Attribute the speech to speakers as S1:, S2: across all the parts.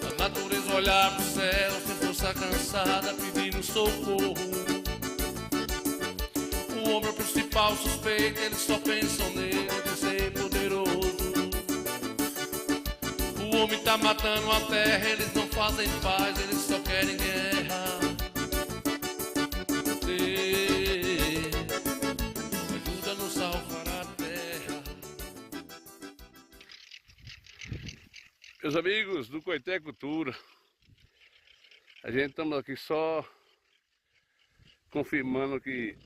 S1: A natureza olhar pro céu sem força cansada pedindo socorro. O homem é o principal suspeito, eles só pensam nele de ser poderoso. O homem tá matando a terra, eles não fazem paz, eles só querem guerra. Deus, ajuda-nos a salvar a terra.
S2: Meus amigos do Coité Cultura, a gente estamos aqui só confirmando que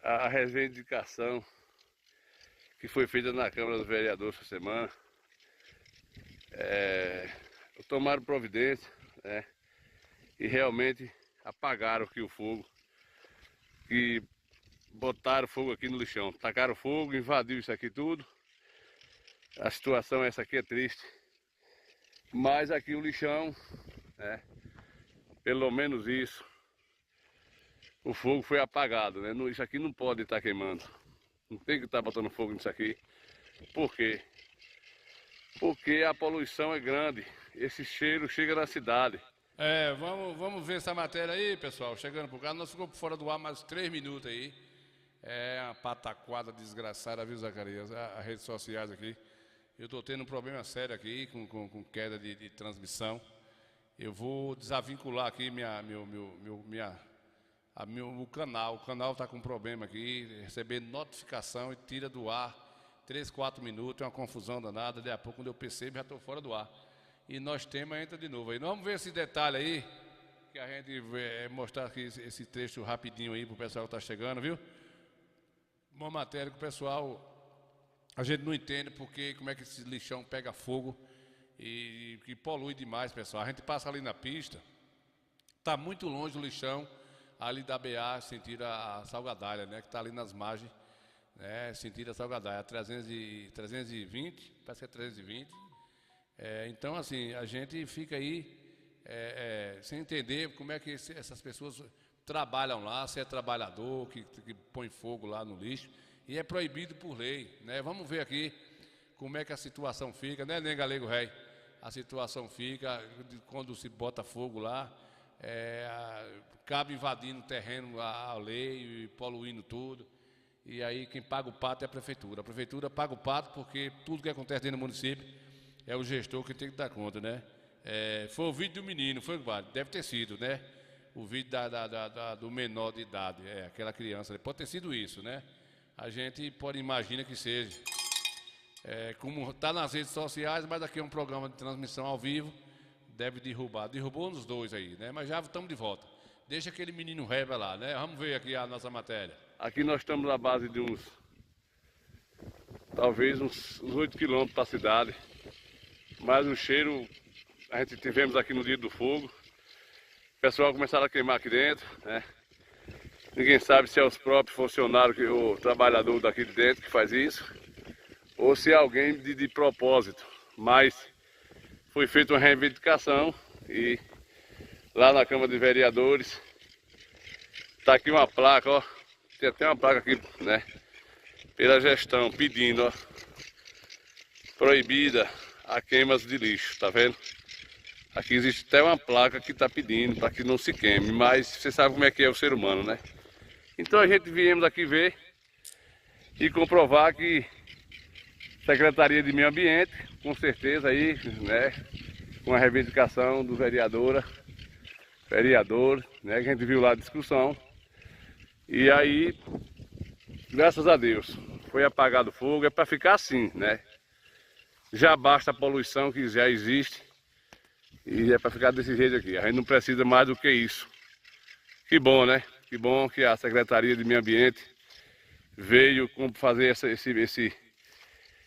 S2: a reivindicação que foi feita na Câmara dos Vereadores essa semana, tomaram providência, né, e realmente apagaram aqui o fogo, que botaram fogo aqui no lixão, tacaram fogo, invadiu isso aqui tudo. A situação essa aqui é triste, mas aqui o lixão, né, pelo menos isso, o fogo foi apagado, né? Isso aqui não pode estar queimando, não tem que estar botando fogo nisso aqui. Por quê? Porque a poluição é grande, esse cheiro chega na cidade.
S1: Vamos ver essa matéria aí, pessoal, chegando por cá, nós ficamos fora do ar mais 3 minutos aí. É uma pataquada desgraçada, viu, Zacarias? As redes sociais aqui. Eu estou tendo um problema sério aqui com queda de transmissão. Eu vou desvincular aqui o canal. O canal está com problema aqui, recebendo notificação e tira do ar 3, 4 minutos, é uma confusão danada. Daí a pouco, quando eu percebo, já estou fora do ar. E nós temos, entra de novo aí. Nós vamos ver esse detalhe aí, que a gente vai mostrar aqui esse trecho rapidinho aí para o pessoal que está chegando, viu? Uma matéria que o pessoal, a gente não entende porque, como é que esse lixão pega fogo e que polui demais, pessoal. A gente passa ali na pista, está muito longe o lixão, ali da BA, sentido a Salgadalha, né, que está ali nas margens, né, sentido a Salgadalha, 320, parece que é 320. Então, assim, a gente fica aí sem entender como é que essas pessoas trabalham lá, se é trabalhador que põe fogo lá no lixo, e é proibido por lei, né? Vamos ver aqui como é que a situação fica, né, Galego Rei? A situação fica quando se bota fogo lá, acaba invadindo o terreno alheio e poluindo tudo. E aí quem paga o pato é a prefeitura. A prefeitura paga o pato porque tudo que acontece dentro do município é o gestor que tem que dar conta, né? Foi o vídeo do menino, foi, deve ter sido, né? O vídeo do menor de idade, aquela criança, pode ter sido isso, né? A gente pode imaginar que seja. Como está nas redes sociais, mas aqui é um programa de transmissão ao vivo, deve derrubar. Derrubou uns 2 aí, né? Mas já estamos de volta. Deixa aquele menino reba lá, né? Vamos ver aqui a nossa matéria.
S2: Aqui nós estamos na base de talvez uns 8 quilômetros da cidade. Mas o cheiro, a gente tivemos aqui no dia do fogo. O pessoal começaram a queimar aqui dentro, né? Ninguém sabe se é os próprios funcionários, o trabalhador daqui de dentro que faz isso, ou se é alguém de propósito. Mas foi feita uma reivindicação e lá na Câmara de Vereadores está aqui uma placa, ó. Tem até uma placa aqui, né? Pela gestão, pedindo, ó, proibida a queimas de lixo, tá vendo? Aqui existe até uma placa que está pedindo para que não se queime, mas você sabe como é que é o ser humano, né? Então a gente viemos aqui ver e comprovar que Secretaria de Meio Ambiente, com certeza aí, né, com a reivindicação do vereador, né, que a gente viu lá a discussão. E aí, graças a Deus, foi apagado o fogo, é para ficar assim, né? Já basta a poluição que já existe e é para ficar desse jeito aqui. A gente não precisa mais do que isso. Que bom, né? Que bom que a Secretaria de Meio Ambiente veio fazer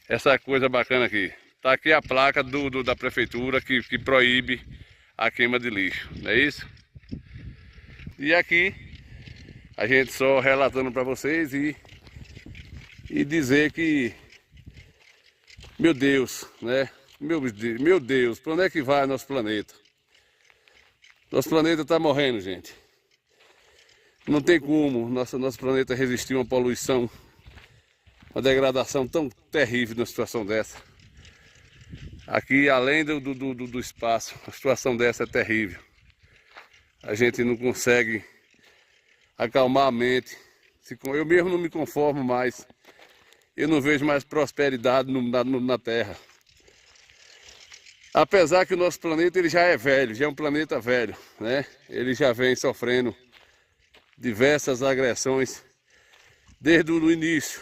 S2: essa coisa bacana aqui. Tá aqui a placa da prefeitura que proíbe a queima de lixo, não é isso? E aqui a gente só relatando para vocês e dizer que, meu Deus, né? Meu Deus, para onde é que vai nosso planeta? Nosso planeta está morrendo, gente. Não tem como nosso planeta resistir a uma poluição Uma degradação tão terrível numa situação dessa. Aqui, além do espaço, a situação dessa é terrível. A gente não consegue acalmar a mente. Eu mesmo não me conformo mais. Eu não vejo mais prosperidade na Terra. Apesar que o nosso planeta ele já é velho, já é um planeta velho, né? Ele já vem sofrendo diversas agressões desde o início,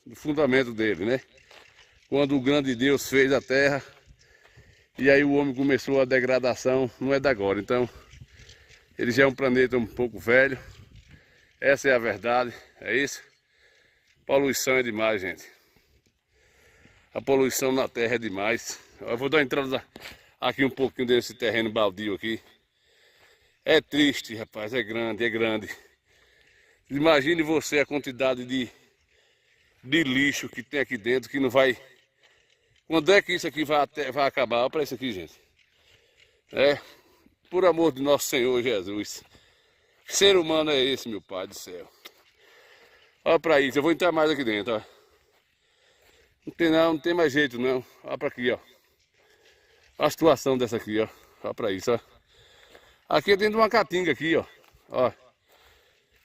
S2: do fundamento dele, né? Quando o grande Deus fez a Terra, e aí o homem começou a degradação, não é de agora. Então, ele já é um planeta um pouco velho. Essa é a verdade, é isso. Poluição é demais, gente. A poluição na Terra é demais. Eu vou dar uma entrada aqui um pouquinho desse terreno baldio aqui. É triste, rapaz, é grande, é grande. Imagine você a quantidade de lixo que tem aqui dentro que não vai... Quando é que isso aqui vai acabar? Olha para isso aqui, gente. Por amor de nosso Senhor Jesus. Que ser humano é esse, meu Pai do céu? Olha para isso, eu vou entrar mais aqui dentro, ó. Não tem mais jeito não. Olha para aqui, ó. A situação dessa aqui, ó. Olha para isso, ó. Aqui é dentro de uma caatinga aqui, ó. Ó.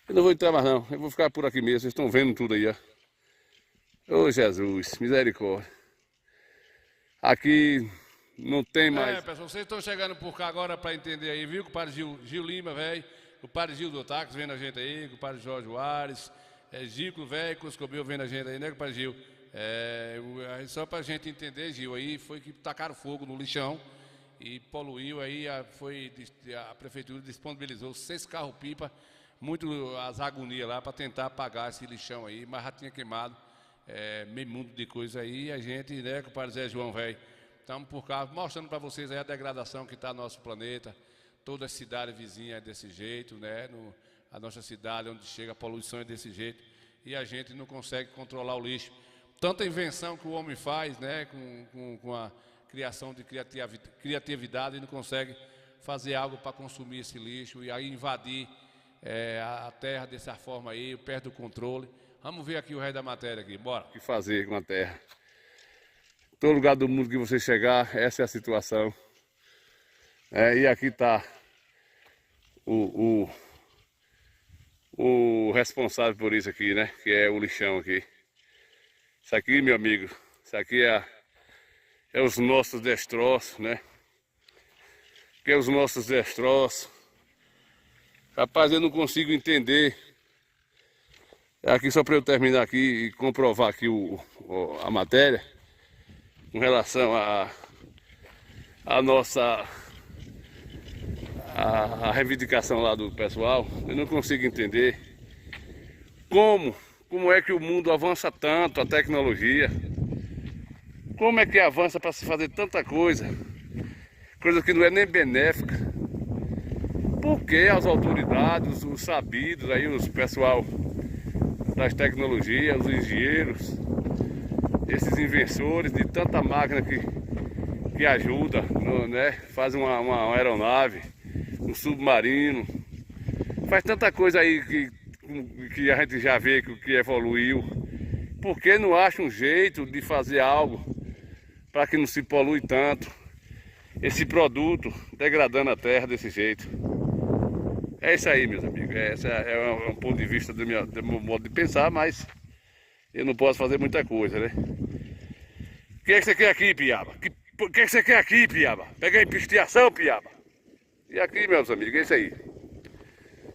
S2: Eu não vou entrar mais não. Eu vou ficar por aqui mesmo. Vocês estão vendo tudo aí, ó. Ô Jesus, misericórdia. Aqui não tem mais.
S1: Pessoal, vocês estão chegando por cá agora para entender aí, viu? O padre Gil Lima, velho. O padre Gil do Táxi vendo a gente aí. O padre Jorge Soares. Gico, velho, Cuscobil vendo a gente aí, né, padre Gil? Só pra gente entender, Gil, aí foi que tacaram fogo no lixão e poluiu aí, a prefeitura disponibilizou 6 carros-pipa, muito as agonias lá para tentar apagar esse lixão aí, mas já tinha queimado meio mundo de coisa aí, e a gente, né, com o padre Zé João, velho, estamos por cá mostrando para vocês aí a degradação que está no nosso planeta, toda a cidade vizinha é desse jeito, né, a nossa cidade onde chega a poluição é desse jeito, e a gente não consegue controlar o lixo. Tanta invenção que o homem faz, né, com a criação de criatividade, e não consegue fazer algo para consumir esse lixo e aí invadir a terra dessa forma aí, perto do controle. Vamos ver aqui o resto da matéria aqui, bora.
S2: O que fazer com a terra? Todo lugar do mundo que você chegar, essa é a situação. E aqui está o responsável por isso aqui, né, que é o lixão aqui. Isso aqui, meu amigo, isso aqui é os nossos destroços, né? Que é os nossos destroços. Rapaz, eu não consigo entender. Aqui só para eu terminar aqui e comprovar aqui a matéria com relação a nossa a reivindicação lá do pessoal. Eu não consigo entender como é que o mundo avança tanto, a tecnologia. Como é que avança para se fazer tanta coisa que não é nem benéfica. Por que as autoridades, os sabidos, aí, os pessoal das tecnologias, os engenheiros, esses inversores de tanta máquina que ajuda, né? Faz uma aeronave, um submarino, faz tanta coisa aí que a gente já vê que evoluiu. Por que não acha um jeito de fazer algo para que não se polui tanto esse produto, degradando a terra desse jeito? É isso aí, meus amigos. Esse é um ponto de vista do meu modo de pensar, mas eu não posso fazer muita coisa, né? O que é que você quer aqui, piaba? O que é que você quer aqui, piaba? Pega aí pisteação, piaba. E aqui, meus amigos, é isso aí.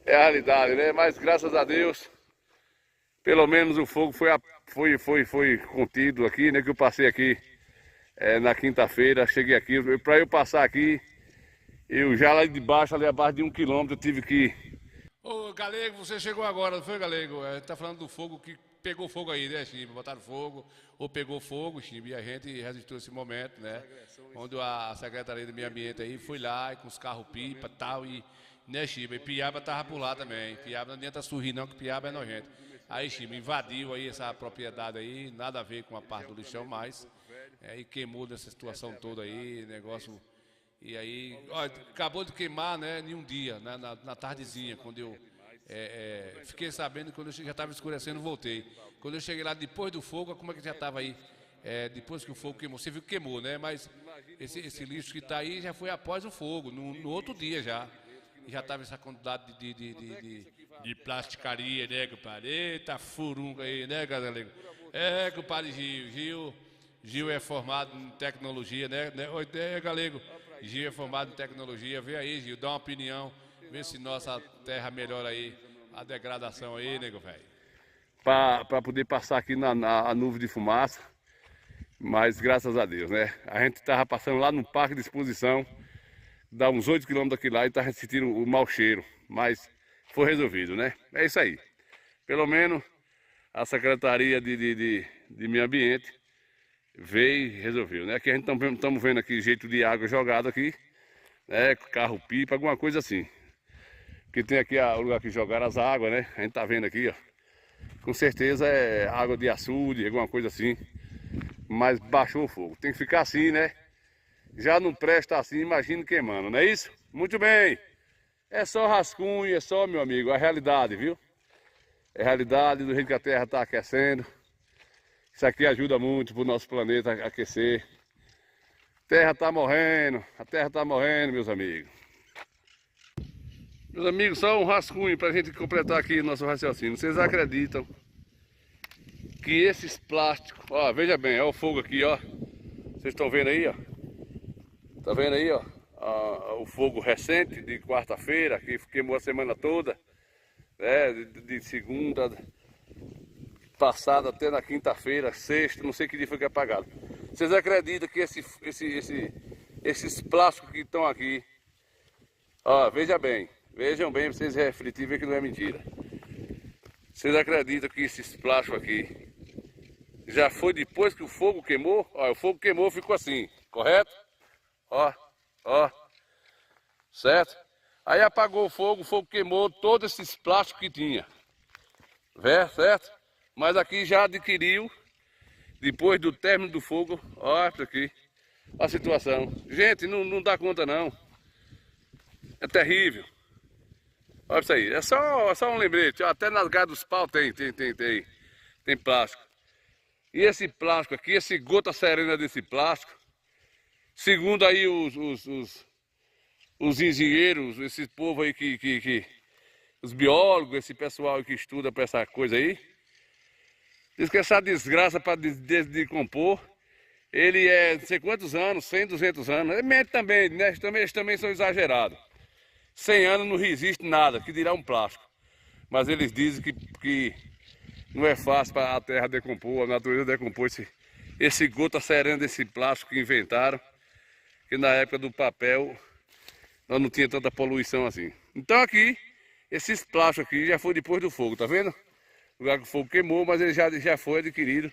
S2: É a realidade, né? Mas graças a Deus, pelo menos o fogo foi contido aqui, né? Que eu passei aqui na quinta-feira, cheguei aqui. Para eu passar aqui, eu já lá de baixo, ali abaixo de 1 quilômetro, eu tive que...
S1: Ô, Galego, você chegou agora, não foi, Galego? Tá falando do fogo que pegou fogo aí, né, Chimbi? Botaram fogo, ou pegou fogo, Chimbi, e a gente resistiu esse momento, né? Onde a Secretaria do Meio Ambiente aí foi lá com os carros-pipa e tal, e, né, Chimbi? E Piaba tava por lá também. Piaba não adianta sorrir não, que Piaba é nojento. Aí, Chimbi, invadiu aí essa propriedade aí, nada a ver com a parte do lixão mais, e queimou dessa situação toda aí, negócio... E aí, ó, acabou de queimar, né, em um dia, né, na tardezinha, quando eu Fiquei sabendo que quando eu cheguei, já estava escurecendo, voltei. Quando eu cheguei lá depois do fogo, como é que já estava aí? Depois que o fogo queimou, você viu que queimou, né? Mas esse lixo que está aí já foi após o fogo, no outro dia já. E já estava essa quantidade de plasticaria, né, compadre? Eita furunga aí, né, galera? Compadre Gil é formado em tecnologia, né? Oi, galego. Gil é formado em tecnologia. Vê aí, Gil, dá uma opinião. Vê se nossa terra melhora aí. A degradação aí, nego, velho.
S2: Para poder passar aqui na nuvem de fumaça. Mas graças a Deus, né? A gente estava passando lá no parque de exposição. Dá uns 8 km daqui lá e estava sentindo o mau cheiro. Mas foi resolvido, né? É isso aí. Pelo menos a Secretaria de Meio Ambiente veio e resolveu, né? Aqui a gente estamos vendo aqui jeito de água jogada aqui, né? Carro-pipa, alguma coisa assim. Que tem aqui o lugar que jogaram as águas, né? A gente tá vendo aqui, ó. Com certeza é água de açude, alguma coisa assim. Mas baixou o fogo. Tem que ficar assim, né? Já não presta assim, imagina queimando, não é isso? Muito bem. É só rascunho, é só, meu amigo, a realidade, viu? É a realidade do jeito que a Terra está aquecendo. Isso aqui ajuda muito para o nosso planeta aquecer. A Terra está morrendo, meus amigos. Meus amigos, só um rascunho para a gente completar aqui o nosso raciocínio. Vocês acreditam que esses plásticos, ó, veja bem, olha o fogo aqui, ó. Vocês estão vendo aí, ó? Tá vendo aí, ó? O fogo recente de quarta-feira, que queimou a semana toda, né? De segunda passada até na quinta-feira, sexta, não sei que dia foi que é apagado. Vocês acreditam que esses plásticos que estão aqui, ó, vejam bem pra vocês refletirem, ver que não é mentira. Vocês acreditam que esses plásticos aqui já foi depois que o fogo queimou? Ó, o fogo queimou, ficou assim, correto? Ó, certo? Aí apagou o fogo queimou todos esses plásticos que tinha, certo? Mas aqui já adquiriu, depois do término do fogo, ó, isso aqui, a situação. Gente, não dá conta não, é terrível. Olha isso aí, é só um lembrete, até nas garras dos pau tem plástico. E esse plástico aqui, esse gota serena desse plástico, segundo aí os engenheiros, esse povo aí os biólogos, esse pessoal aí que estuda para essa coisa aí, diz que essa desgraça para decompor, ele é não sei quantos anos, 100, 200 anos, ele mente também, né? Eles também são exagerados. 100 anos não resiste nada, que dirá um plástico. Mas eles dizem que não é fácil para a terra decompor, a natureza decompor esse gota serena desse plástico que inventaram. Que na época do papel nós não tinha tanta poluição assim. Então aqui, esses plásticos aqui já foi depois do fogo, tá vendo? O lugar que o fogo queimou, mas ele já foi adquirido.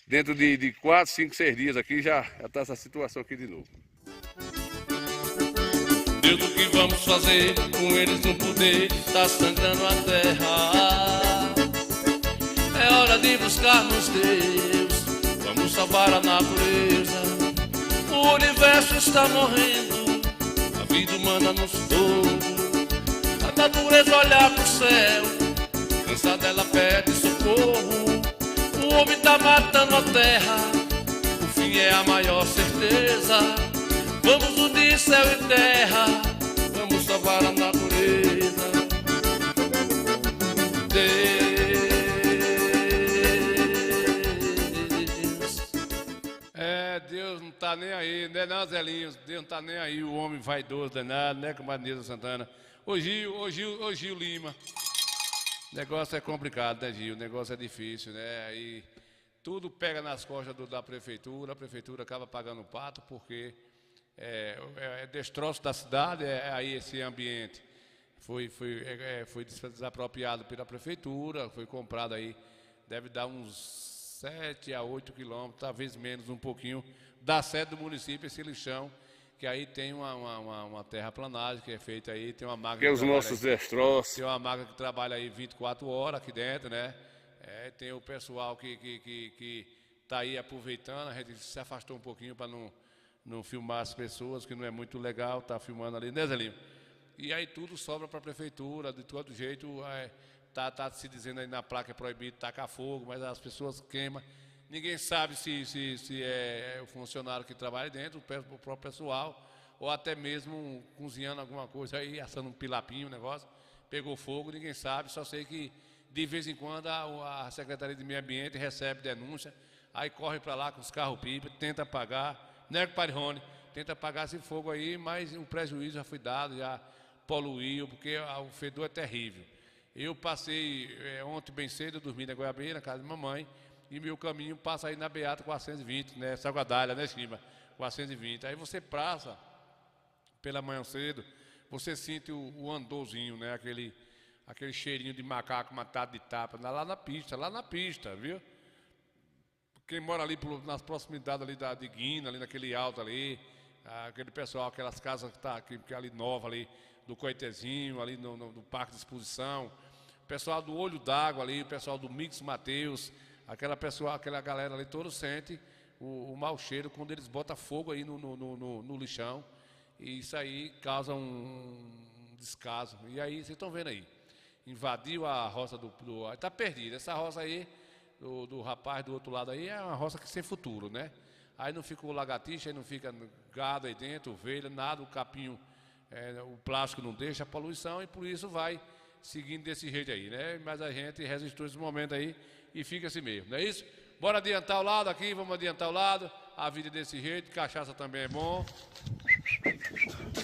S2: Dentro de 4, 5, 6 dias aqui já está essa situação aqui de novo.
S3: Deus, o que vamos fazer com eles no poder? Tá sangrando a terra. É hora de buscarmos Deus. Vamos salvar a natureza. O universo está morrendo, a vida humana nos toca. A natureza olha pro céu, cansada ela pede socorro. O homem tá matando a terra, o fim é a maior certeza. Vamos unir céu e terra, vamos salvar a natureza.
S1: Deus não tá nem aí, né, não, Zelinho? Deus não tá nem aí, o homem vaidoso danado, né, com a Nilza Santana. Ô Gil Lima, o negócio é complicado, né, Gil? O negócio é difícil, né? Aí tudo pega nas costas da prefeitura, a prefeitura acaba pagando o pato, porque é destroço da cidade, aí esse ambiente foi desapropriado pela prefeitura, foi comprado aí, deve dar uns 7 a 8 quilômetros, talvez menos um pouquinho, da sede do município, esse lixão, que aí tem uma terraplanagem que é feita aí, tem uma máquina...
S2: Que é os nossos destroços.
S1: Tem uma máquina que trabalha aí 24 horas aqui dentro, né? Tem o pessoal que tá aí aproveitando, a gente se afastou um pouquinho para não filmar as pessoas, que não é muito legal, tá filmando ali, né, Zelinho? E aí tudo sobra para a prefeitura, de todo jeito, tá se dizendo aí na placa é proibido tacar fogo, mas as pessoas queimam. Ninguém sabe se é o funcionário que trabalha dentro, o próprio pessoal, ou até mesmo cozinhando alguma coisa aí, assando um pilapinho, um negócio, pegou fogo, ninguém sabe, só sei que de vez em quando a Secretaria de Meio Ambiente recebe denúncia, aí corre para lá com os carros-pipa, tenta apagar, né, compadre Rony? Tenta apagar esse fogo aí, mas o prejuízo já foi dado, já poluiu, porque o fedor é terrível. Eu passei ontem bem cedo, eu dormi na Goiabeira, na casa de mamãe, e meu caminho passa aí na Beata 420, né, Salgadalha, né, Chima? 420. Aí você passa pela manhã cedo, você sente o andorzinho, né, aquele cheirinho de macaco matado de tapa, lá na pista, viu? Quem mora ali nas proximidades ali de Guina, ali naquele alto ali, aquele pessoal, aquelas casas que ali nova ali, do Coitezinho, ali no Parque de Exposição, o pessoal do Olho d'Água ali, o pessoal do Mix Mateus, aquela galera ali, todos sentem o mau cheiro quando eles botam fogo aí no lixão, e isso aí causa um descaso. E aí, vocês estão vendo aí, invadiu a roça está perdida, essa roça aí, do rapaz do outro lado aí, é uma roça que sem futuro, né? Aí não fica o lagartixa, aí não fica gado aí dentro, ovelha, nada, o capinho, o plástico não deixa a poluição, e por isso vai seguindo desse jeito aí, né? Mas a gente resistiu esse momento aí e fica assim mesmo, não é isso? Bora adiantar o lado aqui, vamos adiantar o lado, a vida é desse jeito, cachaça também é bom.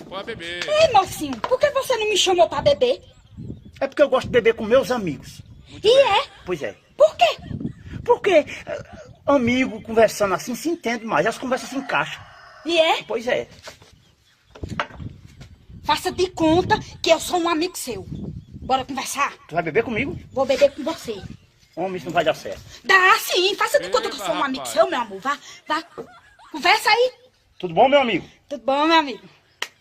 S1: Pode beber.
S4: Ei, mocinho, por que você não me chamou pra beber?
S5: É porque eu gosto de beber com meus amigos.
S4: Muito bem. É?
S5: Pois é.
S4: Por quê?
S5: Porque amigo conversando assim se entende mais, as conversas se encaixam.
S4: E é?
S5: Pois é.
S4: Faça de conta que eu sou um amigo seu. Bora conversar?
S5: Tu vai beber comigo?
S4: Vou beber com você.
S5: Homem, isso não vai dar certo.
S4: Dá sim, faça de conta que eu sou um amigo seu, meu amor. Vá. Conversa aí.
S5: Tudo bom, meu amigo?
S4: Tudo bom, meu amigo?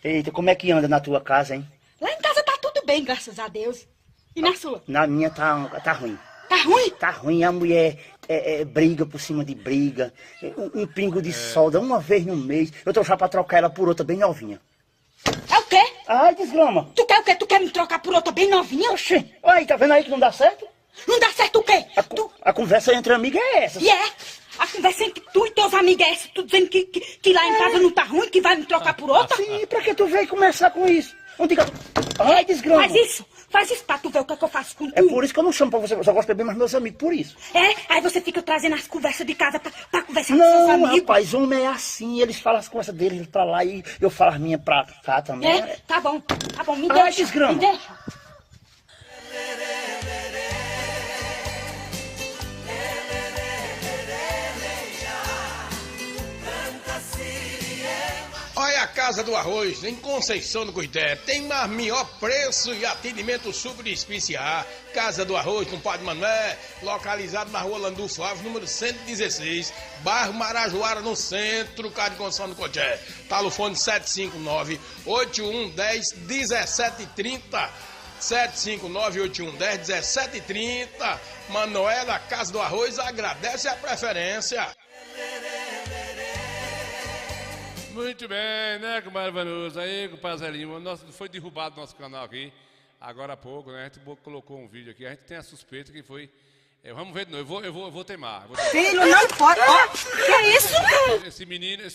S5: Eita, como é que anda na tua casa, hein?
S4: Lá em casa tá tudo bem, graças a Deus. E na sua?
S5: Na minha tá ruim.
S4: Tá ruim?
S5: Tá ruim, a mulher briga por cima de briga. Um pingo de sol, dá uma vez no mês. Eu tô já pra trocar ela por outra bem novinha.
S4: É o quê?
S5: Ai, desgrama.
S4: Tu quer o quê? Tu quer me trocar por outra bem novinha?
S5: Oxê, aí, tá vendo aí que não dá certo?
S4: Não dá certo o quê?
S5: A conversa entre amigos é essa.
S4: E é? A conversa entre tu e teus amigos é essa? Tu dizendo que lá em casa não tá ruim, que vai me trocar por outra?
S5: Sim, pra que tu veio começar com isso? Não diga... Ai, desgrama.
S4: Faz isso pra tu ver o que eu faço com tu.
S5: É por isso que eu não chamo pra você, eu só gosto de beber mais meus amigos, por isso.
S4: É? Aí você fica trazendo as conversas de casa pra conversar com seus amigos?
S5: Não, rapaz, homem é assim, eles falam as conversas deles pra lá e eu falo as minhas pra cá também.
S4: É? Tá bom, me deixa.
S5: Ai, desgrama.
S4: Me deixa.
S6: Olha a Casa do Arroz, em Conceição do Cuité. Tem maior preço e atendimento super especial. Casa do Arroz, com Padre Manuel, localizado na rua Landulfo Alves, número 116, bairro Marajoara, no centro, Casa de Conceição do Cuité. Telefone 759-8110-1730. 759-8110-1730. Manuela, Casa do Arroz, agradece a preferência.
S1: Muito bem, né, compadre Vanusa? Aí, compadre Zelinho, foi derrubado nosso canal aqui, agora há pouco, né? A gente colocou um vídeo aqui, a gente tem a suspeita que foi... vamos ver de novo, eu vou teimar.
S4: Filho, não pode... Que é isso?
S1: Esse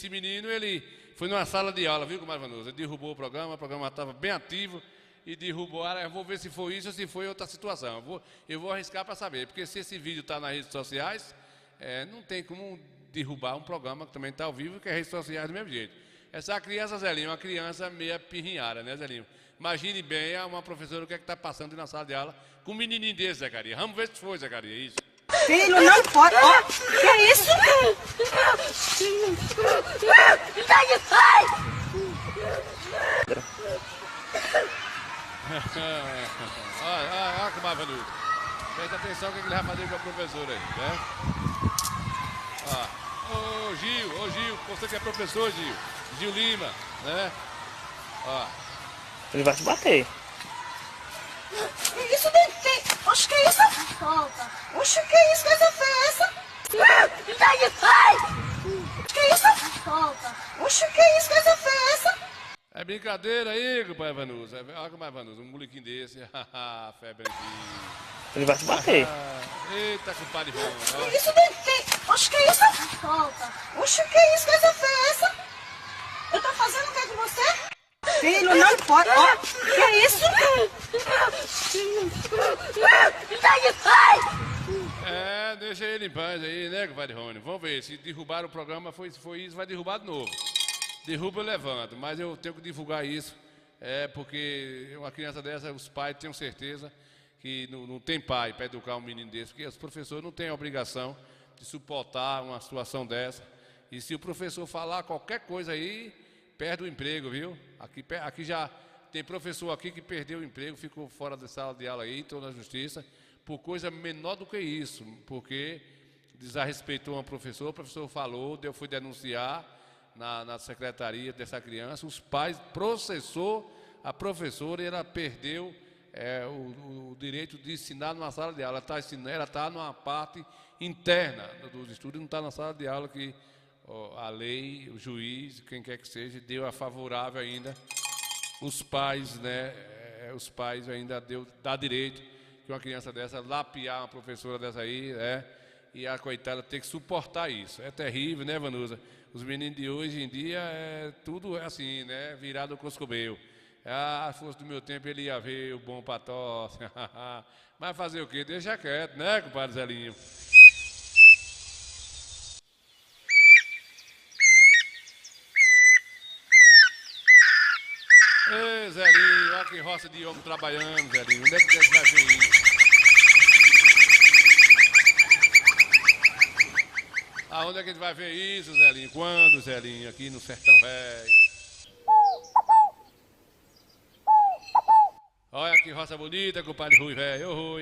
S1: menino, ele foi numa sala de aula, viu, compadre Vanusa? Ele derrubou o programa estava bem ativo e derrubou. Eu vou ver se foi isso ou se foi outra situação. Eu vou arriscar para saber, porque se esse vídeo está nas redes sociais, não tem como... derrubar um programa que também está ao vivo, que é redes sociais do mesmo jeito. Essa criança, Zelinho, uma criança meio pirrinhada, né, Zelinho? Imagine bem uma professora o que é que está passando na sala de aula com um menininho desse, Zecaria. Vamos ver se foi, Zecaria, isso.
S4: Filho, não pode... Que é isso?
S1: Olha que maravilhoso. Presta atenção o que ele vai fazer com a professora aí, né? Ô Gil, você que é professor, Gil Lima, né?
S5: Ele vai te bater.
S4: Isso tem... Oxe, que é isso? Oxe, que é isso? Que essa foi essa? Que é isso? Oxe, que é isso? Que essa foi essa?
S1: É brincadeira aí, compadre Vanusa. Olha como é Vanusa, um molequinho desse. Febre aqui.
S5: Ele vai te bater.
S1: Eita, compadre Vanusa.
S4: Que isso, que? Oxe, que isso? Oxe, que isso? Que essa feia é essa? Eu tô fazendo o que com você? Filho, não pode. Ó, que é isso?
S1: É, deixa ele em paz aí, né, compadre Rony? Vamos ver, se derrubar o programa foi isso, vai derrubar de novo. Derruba, eu levanto, mas eu tenho que divulgar isso, porque uma criança dessa, os pais tenham certeza que não tem pai para educar um menino desse, porque os professores não têm a obrigação de suportar uma situação dessa. E se o professor falar qualquer coisa aí, perde o emprego, viu? Aqui já tem professor aqui que perdeu o emprego, ficou fora da sala de aula aí, entrou na justiça, por coisa menor do que isso, porque desrespeitou uma professora, o professor falou, eu fui denunciar na secretaria dessa criança, os pais processou a professora e ela perdeu o direito de ensinar numa sala de aula. Ela está numa parte interna dos estudos, não está na sala de aula que a lei, o juiz, quem quer que seja, deu a favorável ainda. Os pais, né? Os pais ainda dá direito que uma criança dessa lapiar uma professora dessa aí, e a coitada tem que suportar isso. É terrível, né, Vanusa? Os meninos de hoje em dia, tudo é assim, né? Virado com os cobeu. Se fosse do meu tempo, ele ia ver o bom pató. Mas fazer o quê? Deixa quieto, né, compadre Zelinho? Ei, Zelinho, olha que roça de homem trabalhando, Zelinho. Onde é que você vai ver isso? Aonde é que a gente vai ver isso, Zelinho? Quando, Zelinho? Aqui no Sertão Velho. Olha que roça bonita, compadre Rui, velho. Ô, Rui.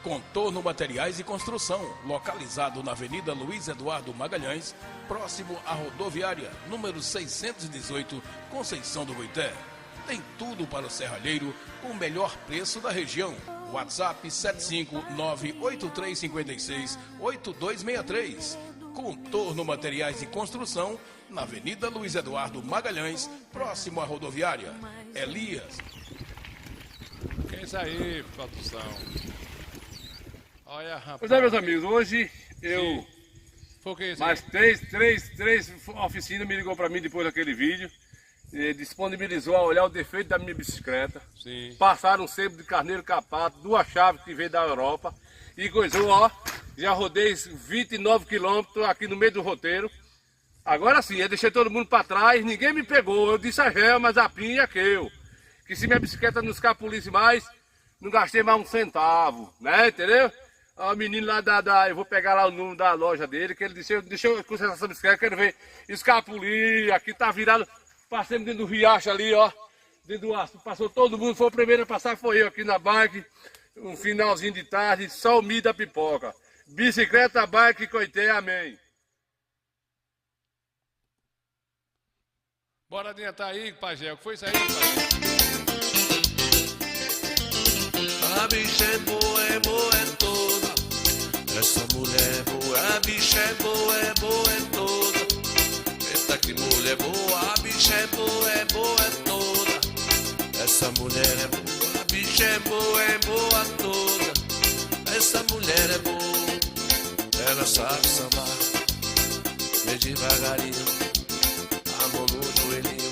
S6: Contorno Materiais e Construção, localizado na Avenida Luiz Eduardo Magalhães, próximo à rodoviária, número 618, Conceição do Boité. Tem tudo para o serralheiro com o melhor preço da região. WhatsApp 75983568263. Contorno Materiais e Construção, na Avenida Luiz Eduardo Magalhães, próximo à rodoviária. Elias.
S1: Que é isso aí, produção? Olha, rapaz.
S2: Pois é, meus amigos, hoje eu...
S1: Foi o que isso?
S2: Mais três oficinas me ligou para mim depois daquele vídeo. Disponibilizou a olhar o defeito da minha bicicleta.
S1: Sim.
S2: Passaram um sebo de carneiro capato, 2 chaves que veio da Europa. E coisou, ó, já rodei 29 quilômetros aqui no meio do roteiro. Agora sim, eu deixei todo mundo para trás, ninguém me pegou. Eu disse a Gel, mas a pinha é que eu. Que se minha bicicleta não escapulisse mais, não gastei mais um centavo, né, entendeu? O menino lá eu vou pegar lá o número da loja dele, que ele disse, deixa eu consertar essa bicicleta, quero ver escapulir, aqui tá virado, passamos dentro do riacho ali, ó, dentro do aço, passou todo mundo, foi o primeiro a passar, foi eu aqui na bike, um finalzinho de tarde, só o milho da pipoca, bicicleta, bike, coité, amém.
S1: Bora adiantar aí, Pajé, o que foi isso aí, Pajé?
S3: A bicha é boa é toda. Essa mulher é boa, a bicha é boa toda. Eita que mulher boa, a bicha é boa toda. Essa mulher é boa, a bicha é boa toda. Essa mulher é boa, ela sabe sambar, vem devagarinho, a mão no joelhinho,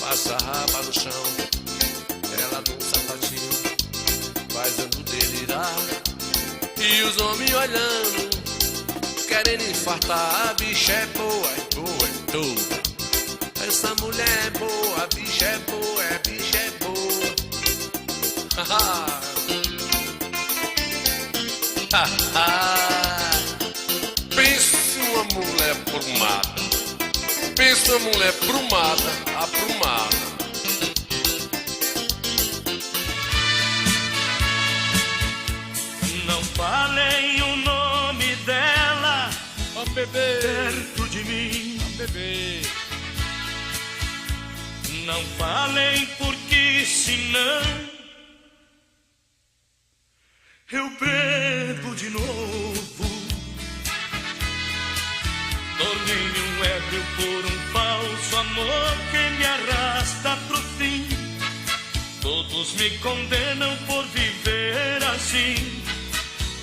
S3: passa a raba no chão, ela num sapatinho, fazendo delirar. E os homens olhando, querendo infartar. A bicha é boa toda. Essa mulher é boa, a bicha é boa, a bicha é boa. Pensa uma mulher brumada. Pensa uma mulher brumada, aprumada.
S7: Não falem o nome dela,
S1: Ó bebê,
S7: perto de mim.
S1: ó bebê.
S7: Não falem porque senão eu bebo de novo. Tornei-me um ébrio por um falso amor que me arrasta pro fim. Todos me condenam por viver assim,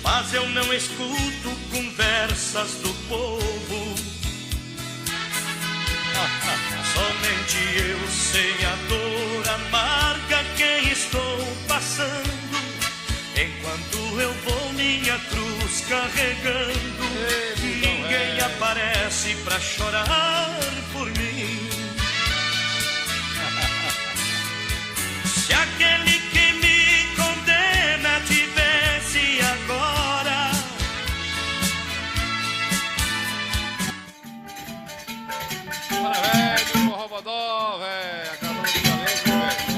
S7: mas eu não escuto conversas do povo. Somente eu sei a dor amarga que estou passando, enquanto eu vou minha cruz carregando. Ninguém aparece pra chorar por mim. Se aquele que me condena tivesse agora
S1: Bora, velho, forró bodó, velho. Acabando de valer, velho.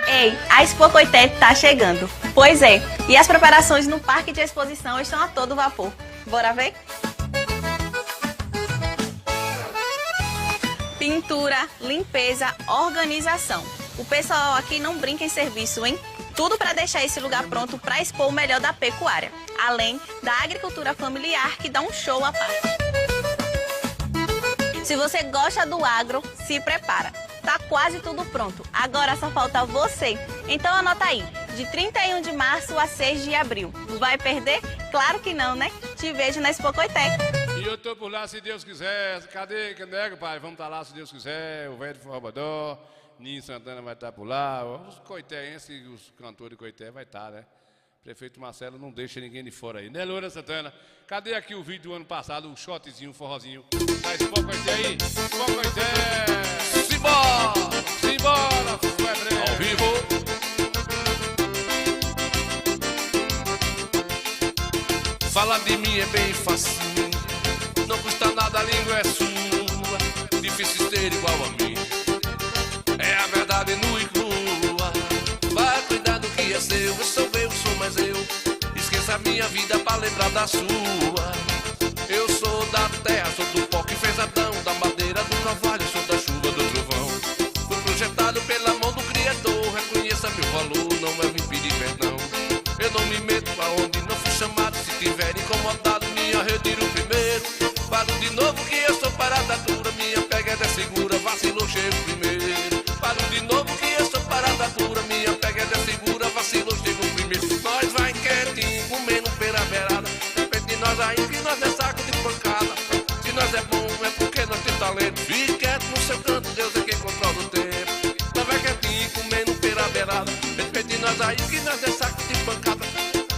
S8: Ei, a Expo Coité tá chegando. Pois é, e as preparações no Parque de Exposição estão a todo vapor. Bora ver? Pintura, limpeza, organização. O pessoal aqui não brinca em serviço, hein? Tudo para deixar esse lugar pronto para expor o melhor da pecuária, além da agricultura familiar que dá um show à parte. Se você gosta do agro, se prepara. Tá quase tudo pronto. Agora só falta você. Então anota aí, de 31 de março a 6 de abril. Vai perder? Claro que não, né? Te vejo na Expo Coité.
S1: E eu tô por lá, se Deus quiser. Cadê, pai? Vamos estar lá, se Deus quiser. O velho de Forrobodó, Ninho Santana vai estar por lá. Os coitéenses, os cantores de Coité vai estar, né? Prefeito Marcelo não deixa ninguém de fora aí. Né, Loura Santana? Cadê aqui o vídeo do ano passado, o shotzinho, o forrozinho? Da Expo Coité aí? Expo Coité! Simbora! Simbora, Febre!
S3: Ao vivo. Falar de mim é bem facinho, não custa nada, a língua é sua. Difícil ser igual a mim, é a verdade nua e crua. Vai cuidar do que é seu, eu sou mais eu. Esqueça a minha vida pra lembrar da sua. Eu sou da terra, sou do pó que fez Adão, da madeira do carvalho, sou da chuva do trovão. Fui projetado pela mão do Criador. aí que nós é saco de pancada.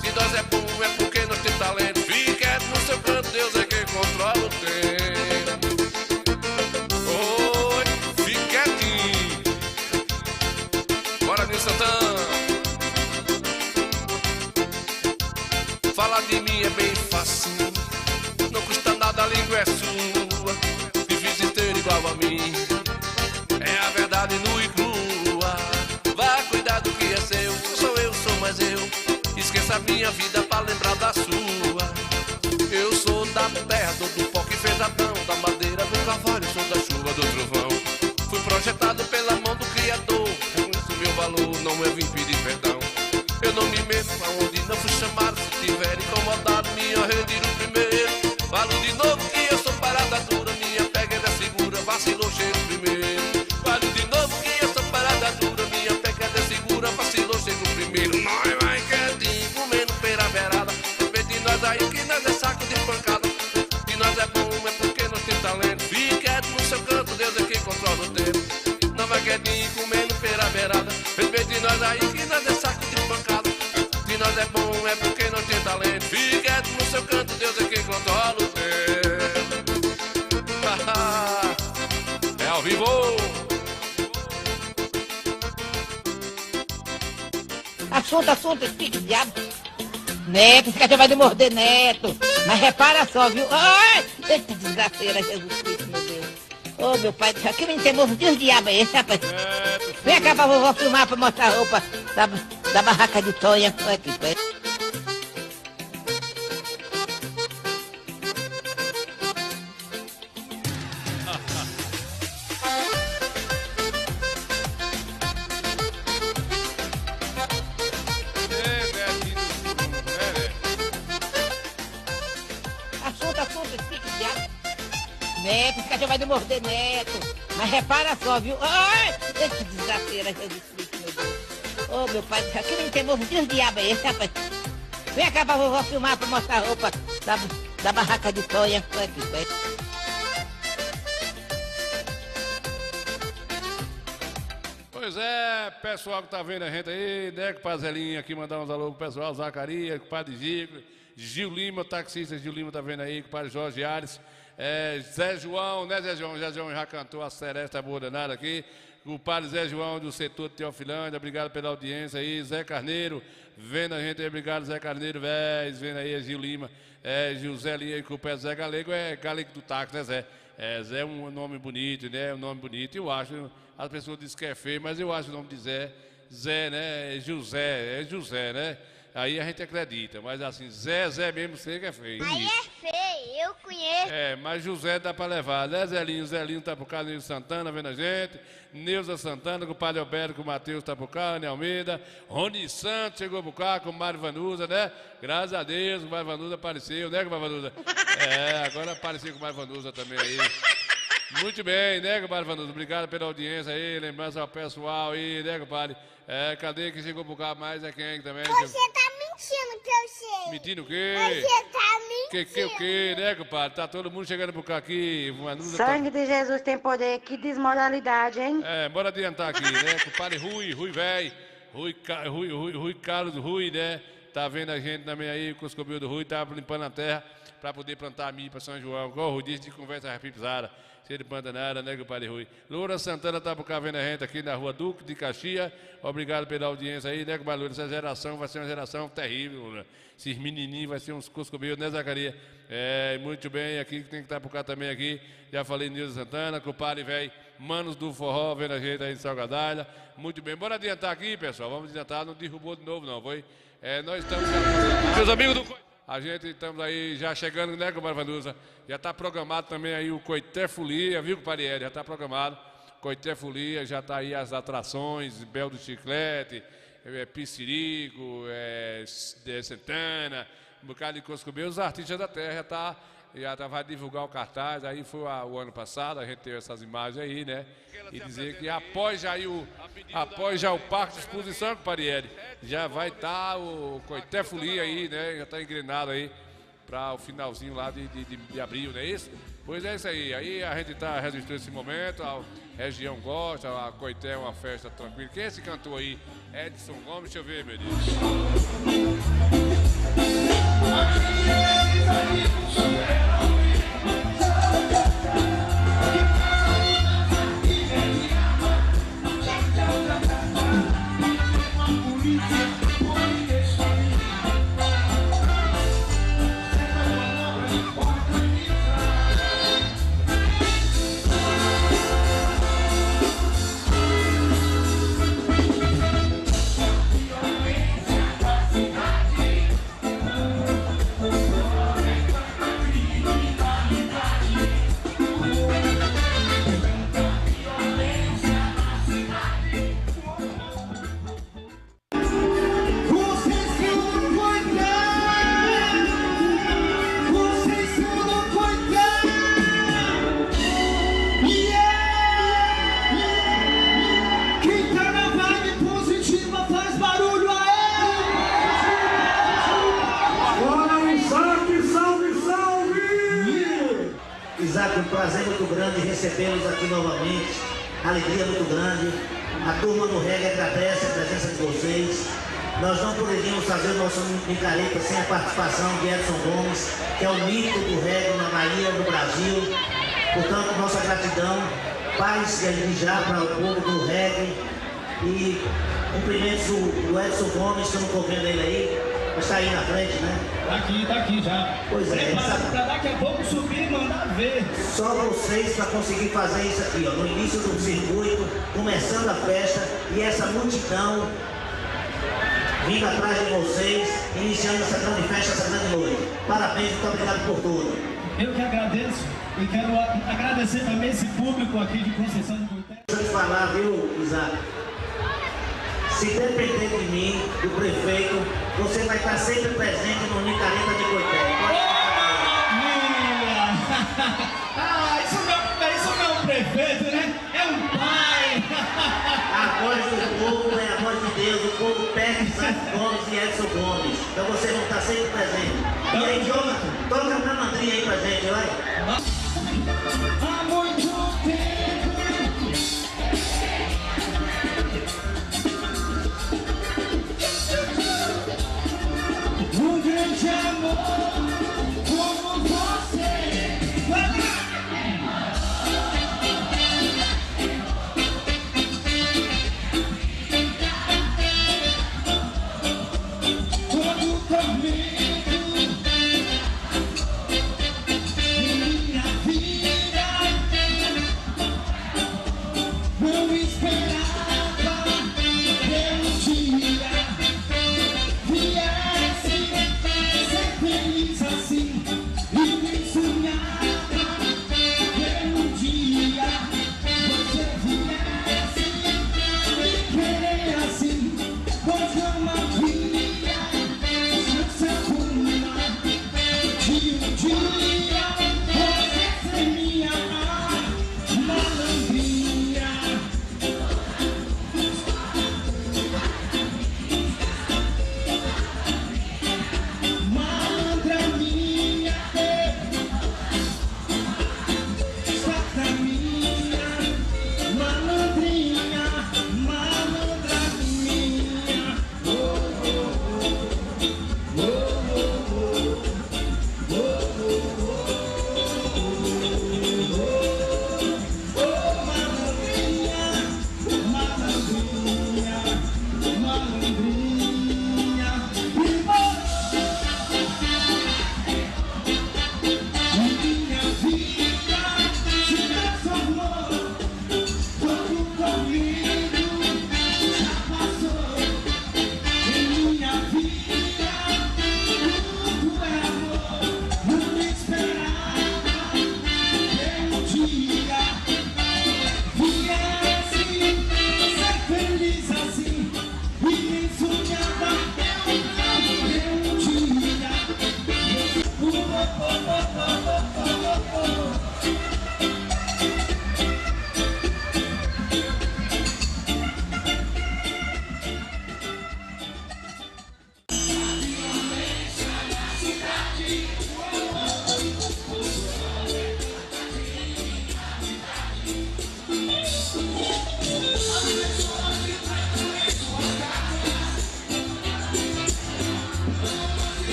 S3: Se nós é bom é porque nós tem talento. Fique quieto no seu canto, Deus é quem controla o tempo. Oi, fique quietinho. Bora, Nilson Santana. Falar de mim é bem fácil, não custa nada, a língua é sua. Difícil ter igual a mim, é a verdade nua e crua. Vá cuidar do que é seu, sou eu, sou mais eu. Esqueça a minha vida pra lembrar da sua. Eu sou da terra, do pó que fez Adão, da madeira do cavalo, sou da chuva do trovão. Fui projetado pela mão do Criador, reconheço meu valor, não eu vim pedir perdão. Eu não me meto aonde não fui chamado. Se tiver incomodado, minha retiro primeiro. Falo de novo que eu sou parada dura, minha pegada é segura, vacilou, chego primeiro. Falo de novo que eu sou parada dura, minha pegada é segura, vacilou, chego primeiro. Nós vai quietinho, comendo pera verada. Respeite nós aí que nós é saco de pancada. Se nós é bom é porque nós tem talento. Fique quieto no seu canto, Deus é quem controla o tempo. Nós vai quietinho, comendo pera verada. Respeite nós aí que nós é saco de pancada. Se nós é bom é porque nós tem talento. Fique quieto no seu canto, Deus é quem controla o tempo. É ao vivo.
S9: Assunto, explica, diabo. Neto, esse cachorro vai me morder, Neto. Mas repara só, viu? Ai, eita desgraceira, Jesus Cristo, meu Deus. Ô, meu pai, aqui vem ter moço, Deus diabo é esse, rapaz. Vem cá pra vovó filmar pra mostrar a roupa da barraca de Tonha. Olha aqui, pai. Assunto, explica, diabo. Neto, esse cachorro vai me morder, Neto. Mas repara só, viu? Ai, eita desgraceira, Jesus Cristo, meu Deus. Ô, meu pai, aqui vem ter moço, Deus diabo é esse, rapaz. Vem cá pra vovó filmar pra mostrar a roupa da barraca de Tonha. Olha aqui, pai.
S1: Pois é, pessoal que tá vendo a gente aí, né, com o Pazelinho aqui, mandar uns alô pro pessoal, Zacarias, com o Padre Gil Lima, taxista Gil Lima tá vendo aí, com o Padre Jorge Ares, Zé João, né, Zé João já cantou a seresta boa danada aqui, o Padre Zé João do setor de Teofilândia, obrigado pela audiência aí, Zé Carneiro, vendo a gente aí, obrigado Zé Carneiro, vendo aí, Gil Lima, José Lima aí, com o pé Zé Galego, é Galego do táxi, né, Zé? Zé é um nome bonito, né, um nome bonito, eu acho, as pessoas dizem que é feio, mas eu acho o nome de Zé, né, é José, né? Aí a gente acredita, mas assim, Zé mesmo sei que é feio.
S10: Aí é feio, eu conheço.
S1: Mas José dá pra levar, né, Zelinho tá por cá, Nilson Santana vendo a gente, Neuza Santana, com o Padre Alberto, com o Matheus tá por cá, Ana Almeida, Rony Santos chegou por cá, com o Mário Vanusa, né, graças a Deus, o Mário Vanusa apareceu, né, com o Mário Vanusa? Agora apareceu com o Mário Vanusa também aí. Muito bem, né, compadre Vanusa? Obrigado pela audiência aí, lembrança ao pessoal aí, né, compadre? Cadê que chegou por cá mais? É quem também?
S10: Você tá mentindo que eu sei.
S1: Mentindo o quê?
S10: Você tá mentindo.
S1: O quê, né, compadre? Tá todo mundo chegando por cá aqui.
S11: Sangue de Jesus tem poder, que desmoralidade, hein?
S1: Bora adiantar aqui, né? Compadre Rui velho, Rui Carlos Rui, né? Tá vendo a gente também aí, com os cobrios do Rui, tá limpando a terra pra poder plantar milho pra São João. Igual o Rui disse de conversa rapipizada. Cheio de planta nada, né, compadre Rui? Loura Santana tá por cá vendo a gente aqui na rua Duque de Caxias. Obrigado pela audiência aí, né, compadre Loura? Essa geração vai ser uma geração terrível, né? Esses menininhos vai ser uns cuscobios, né, Zacarias? Muito bem, aqui tem que estar por cá também aqui. Já falei Nilson Santana, compadre velho, Manos do Forró, vendo a gente aí em Salgadalha. Muito bem, bora adiantar aqui, pessoal. Vamos adiantar, não derrubou de novo não, foi? Nós estamos... Meus amigos do... A gente estamos aí já chegando, né, compadre Vanusa? Já está programado também aí o Coité Folia, viu, compadre Ed? Já está programado. Coité Folia, já está aí as atrações, Bel do Chiclete, Piscirico, Santana, um bocado de Coscobê. Os artistas da terra já vai divulgar o cartaz. Aí foi o ano passado, a gente teve essas imagens aí, né? E dizer que após já o Parque de Exposição, compadre Ed, já vai estar o Coité Folia aí, né? Já está engrenado aí para o finalzinho lá de abril, não é isso? Pois é isso aí. Aí a gente está registrando esse momento, a região gosta, a Coité é uma festa tranquila. Quem é esse cantor aí? Edson Gomes, deixa eu ver, meu Deus.
S5: Isaac, um prazer muito grande recebê-los aqui novamente, alegria muito grande. A turma do reggae agradece a presença de vocês. Nós não poderíamos fazer o nosso Micareta sem a participação de Edson Gomes, que é o mito do reggae na Bahia, no Brasil. Portanto, nossa gratidão, paz já para o povo do reggae e cumprimentos do Edson Gomes, que eu não estou vendo ele aí. Mas tá aí na frente, né?
S12: Tá aqui já.
S5: Pois é.
S12: Preparado pra daqui a pouco subir e mandar ver.
S5: Só vocês para conseguir fazer isso aqui, ó. No início do circuito, começando a festa e essa multidão vindo atrás de vocês, iniciando essa grande festa, essa grande noite. Parabéns, muito obrigado por tudo.
S12: Eu que agradeço e quero agradecer também esse público aqui de Conceição de Coité.
S5: Deixa eu te falar, viu, Isaac? Se depender de mim, do prefeito, você vai estar sempre presente no Micareta de Coité.
S12: Isso não é um prefeito, né? É um pai.
S5: A voz do povo é a voz de Deus. O povo pede Isaac Gomes e Edson Gomes. Então vocês vão estar sempre presentes. E aí, toca a mandrinha aí pra gente, vai.
S12: Há muito tempo. Um grande amor como você. Todo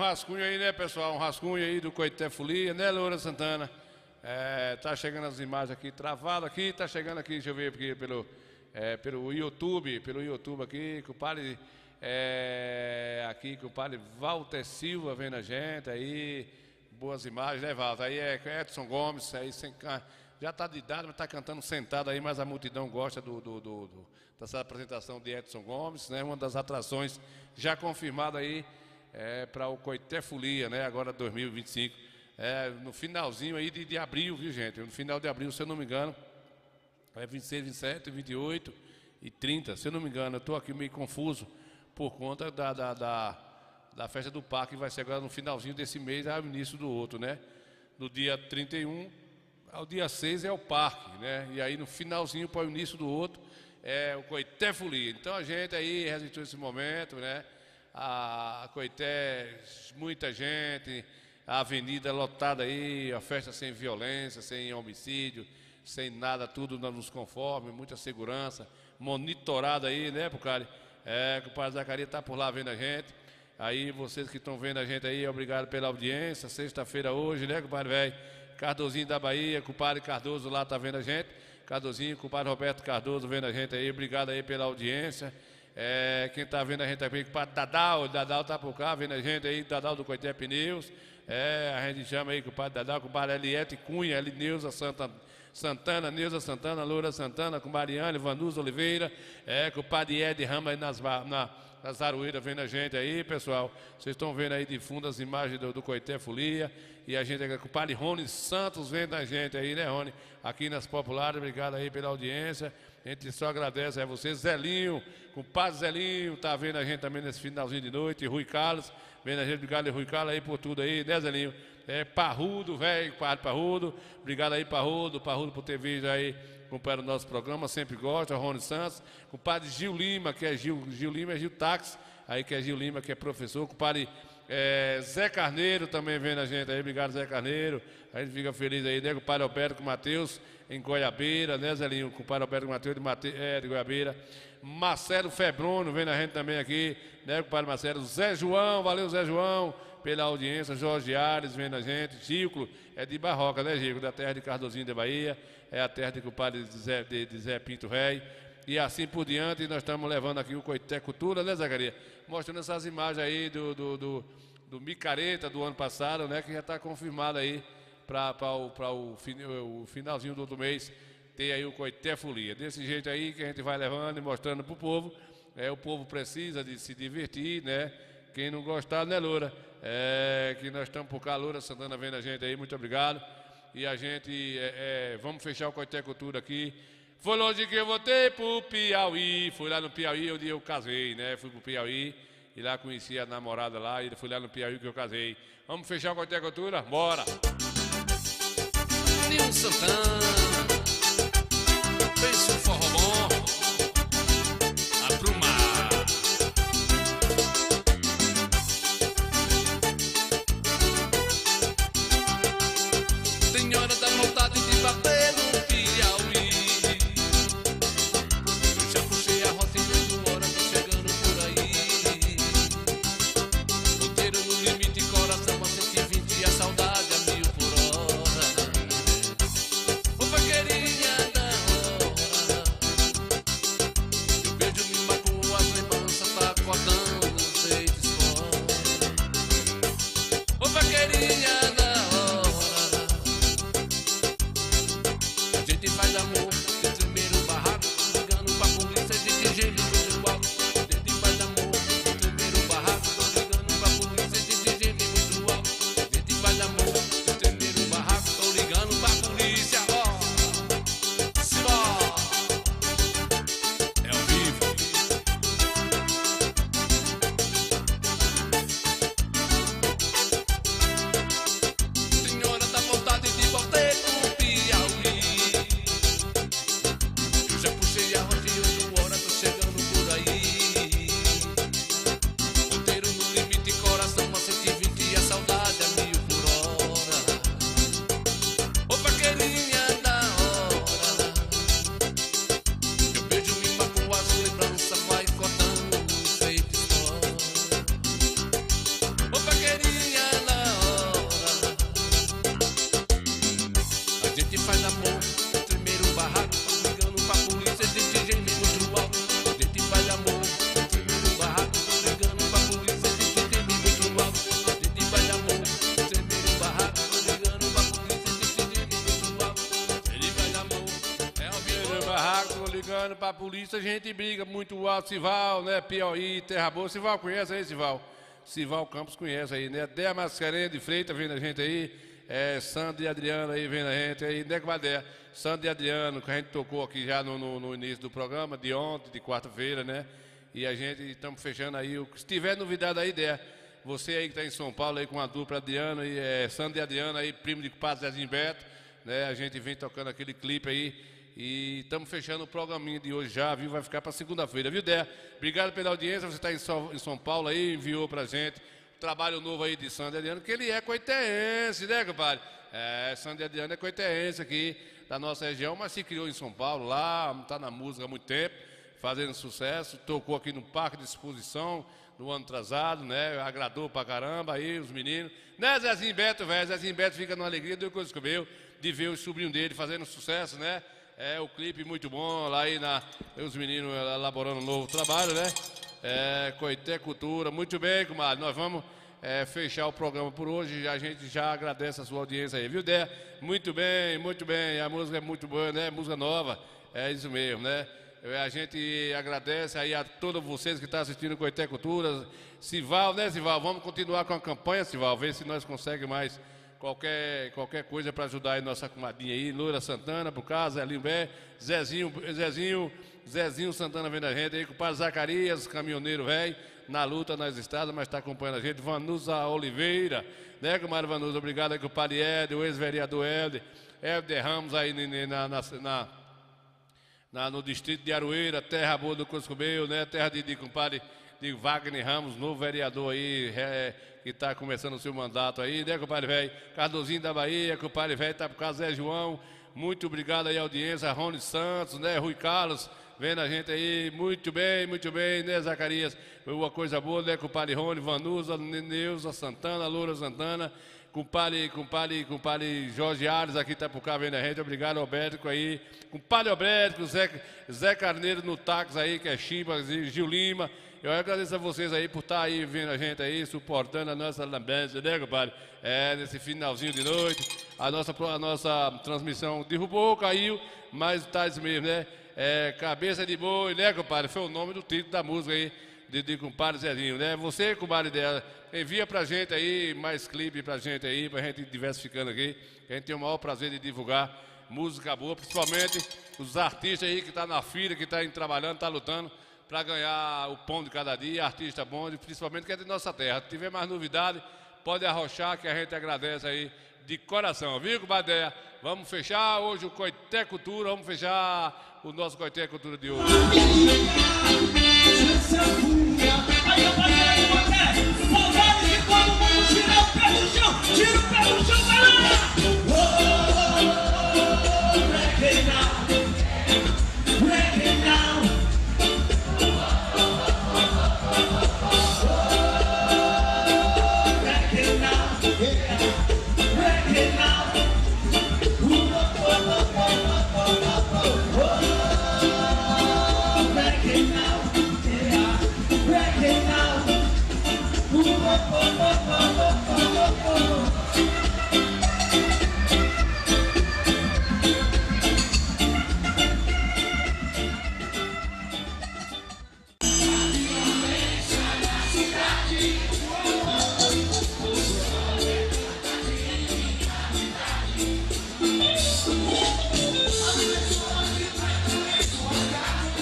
S1: rascunho aí, né, pessoal? Um rascunho aí do Coité Folia, né, Loura Santana? Tá chegando as imagens aqui, travado aqui, tá chegando aqui, deixa eu ver aqui pelo YouTube aqui, compadre, aqui, compadre Walter Silva vendo a gente aí, boas imagens, né, Walter? Aí é Edson Gomes, aí já tá de idade, mas tá cantando sentado aí, mas a multidão gosta dessa apresentação de Edson Gomes, né? Uma das atrações já confirmada aí para o Coité Folia, né? Agora 2025, no finalzinho aí de abril, viu, gente? No final de abril, se eu não me engano, 26, 27, 28 e 30, se eu não me engano. Eu estou aqui meio confuso por conta da festa do parque, que vai ser agora no finalzinho desse mês, ao início do outro, né? No dia 31 ao dia 6 é o parque, né? E aí no finalzinho para o início do outro é o Coité Folia. Então a gente aí resistiu esse momento, né? A Coité, muita gente, a avenida lotada aí, a festa sem violência, sem homicídio, sem nada, tudo nos conforme, muita segurança, monitorada aí, né, Pucari? Que o Padre Zacarias está por lá vendo a gente. Aí vocês que estão vendo a gente aí, obrigado pela audiência. Sexta-feira hoje, né, compadre velho? Cardozinho da Bahia, compadre Cardoso lá está vendo a gente. Cardozinho, compadre Roberto Cardoso vendo a gente aí, obrigado aí pela audiência. Quem está vendo a gente aqui, compadre Dadal, está por cá vendo a gente aí, Dadal do Coité Pneus. A gente chama aí compadre Dadal, compadre Eliette Cunha, Neuza Santana, Neuza Santana, Loura Santana, com Mariana, Vanusa Oliveira, compadre Ed Rama aí nas Aroeiras vendo a gente aí, pessoal. Vocês estão vendo aí de fundo as imagens do Coité Folia. E a gente aqui, com o padre Rony Santos vendo a gente aí, né, Rony? Aqui nas Populares, obrigado aí pela audiência. A gente só agradece a vocês. Zelinho, com o padre Zelinho, tá vendo a gente também nesse finalzinho de noite. Rui Carlos, vendo a gente, obrigado aí, Rui Carlos aí por tudo aí, né, Zelinho? Parrudo, velho, padre Parrudo, obrigado aí, Parrudo por ter vindo aí, acompanhando o nosso programa, sempre gosta, Rony Santos, com o padre Gil Lima, que é Gil Lima, é Gil Táxi, aí que é Gil Lima, que é professor, com o padre Zé Carneiro também vendo a gente aí, obrigado, Zé Carneiro, a gente fica feliz aí, né, com o padre Alberto Matheus, em Goiabeira, né, Zelinho, com o padre Alberto Matheus de Goiabeira, Marcelo Febrono vendo a gente também aqui, né, com o padre Marcelo, Zé João, valeu, Zé João, pela audiência, Jorge Ares vendo a gente, Gículo, de Barroca, né, Gículo, da terra de Cardozinho da Bahia, a terra de compadre de Zé Pinto Rei, e assim por diante. E nós estamos levando aqui o Coité Cultura, né, Zacarias? Mostrando essas imagens aí do Micareta do ano passado, né, que já está confirmado aí para o finalzinho do outro mês ter aí o Coité Folia. Desse jeito aí que a gente vai levando e mostrando para o povo. O povo precisa de se divertir, né? Quem não gostar, né, Loura? Que nós estamos por cá, Loura Santana vendo a gente aí, muito obrigado. E a gente, vamos fechar o Coité Cultura aqui. Foi longe que eu voltei pro Piauí. Fui lá no Piauí, onde eu casei, né? Fui pro Piauí e lá conheci a namorada lá. E fui lá no Piauí que eu casei. Vamos fechar o Coité Cultura? Bora!
S3: Nilson Santana, pensa um forró bom. Aprumar. Tem hora da vontade de bater no Piauí. Eu já puxei a rota e dentro hora tô chegando por aí. Roteiro no limite, coração a 120 e a saudade a 1000 por hora. Ô vaqueirinha da hora, eu vejo me magoa, as lembranças tá acordando, sei de fora. Ô vaqueirinha da hora, a gente faz amor, de tremer o barraco, ligando pra polícia, de gelo muito alto. A gente faz amor, de tremer o barraco, ligando pra polícia, de gelo muito alto. A gente faz amor, de tremer o barraco, tô ligando pra polícia, ó. Simbora! É ao vivo. Senhora da vontade de voltar pro Piauí. Eu já puxei a rota e 8 horas tô chegando por aí. Roteiro no limite, coração a 120 e a saudade a 1000 por hora. Ô vaqueirinha da hora, eu vejo me magoa, as lembranças vai cortando feito história. Ô vaqueirinha
S1: ligando pra polícia, a gente briga muito alto, Sival, né? Piauí, Terra Boa. Sival, conhece aí, Sival? Sival Campos conhece aí, né? Dé Mascarenhas de Freitas vendo a gente aí. Sandro e Adriano aí vendo a gente aí. Né, Badé? Sandro e Adriano, que a gente tocou aqui já no início do programa, de ontem, de quarta-feira, né? E a gente estamos fechando aí. Se tiver novidade aí, Dé, você aí que está em São Paulo aí com a dupla Adriano e Sandro e Adriano aí, primo de Padre Zezinho Beto, né? A gente vem tocando aquele clipe aí e estamos fechando o programinha de hoje já, viu? Vai ficar para segunda-feira, viu, Dé? Obrigado pela audiência, você está em São Paulo aí, enviou pra gente trabalho novo aí de Sandro e Adriano, que ele é coitense, né, compadre? Sandro e Adriano é coitense aqui da nossa região, mas se criou em São Paulo lá, está na música há muito tempo, fazendo sucesso, tocou aqui no Parque de Exposição no ano atrasado, né? Agradou pra caramba aí os meninos. Né, Zezinho Beto, velho? Zezinho Beto fica numa alegria do que descobriu de ver o sobrinho dele fazendo sucesso, né? O clipe muito bom lá aí os meninos elaborando um novo trabalho, né? Coité Cultura, muito bem, comadre. Nós vamos fechar o programa por hoje. A gente já agradece a sua audiência aí, viu, Dé? Muito bem, muito bem. A música é muito boa, né? Música nova, é isso mesmo, né? A gente agradece aí a todos vocês que estão assistindo o Coité Cultura. Sival, né, Sival? Vamos continuar com a campanha, Sival, ver se nós conseguimos mais qualquer coisa para ajudar aí nossa comadinha aí. Loura Santana, por casa, Limbé, Zezinho Santana vendo a gente aí, com o Padre Zacarias, caminhoneiro velho, na luta nas estradas, mas está acompanhando a gente. Vanusa Oliveira, né, comadre Vanusa? Obrigado aí com o Padre Éder, o ex-vereador Helder Ramos aí no distrito de Aroeira, terra boa do Coscobeu, né? Terra de compadre de Wagner Ramos, novo vereador aí, que está começando o seu mandato aí, né, compadre velho? Cardozinho da Bahia, compadre velho, está por causa Zé João. Muito obrigado aí à audiência, Rony Santos, né? Rui Carlos, vendo a gente aí, muito bem, né, Zacarias? Uma coisa boa, né, compadre Rony, Vanusa, Neuza Santana, Loura Santana. Compadre Jorge Ares aqui tá por cá vendo a gente, obrigado Alberto aí, compadre Alberto, Zé Carneiro no táxi aí, que é Chiba, Gil Lima. Eu agradeço a vocês aí por estar aí vendo a gente aí, suportando a nossa lambança, né, compadre? Nesse finalzinho de noite, a nossa transmissão derrubou, caiu, mas tá isso mesmo, né? Cabeça de boi, né, compadre? Foi o nome do título da música aí, de compadre Zezinho, né? Você, compadre dela, envia pra gente aí mais clipe pra gente aí, pra gente diversificando aqui. A gente tem o maior prazer de divulgar música boa, principalmente os artistas aí que tá na fila, que tá aí trabalhando, tá lutando pra ganhar o pão de cada dia, artista bom, principalmente que é de nossa terra. Se tiver mais novidade, pode arrochar que a gente agradece aí de coração, viu, compadre? Vamos fechar hoje o Coité Cultura, vamos fechar o nosso Coité Cultura de hoje.
S7: Tira o pé do chão, vai lá!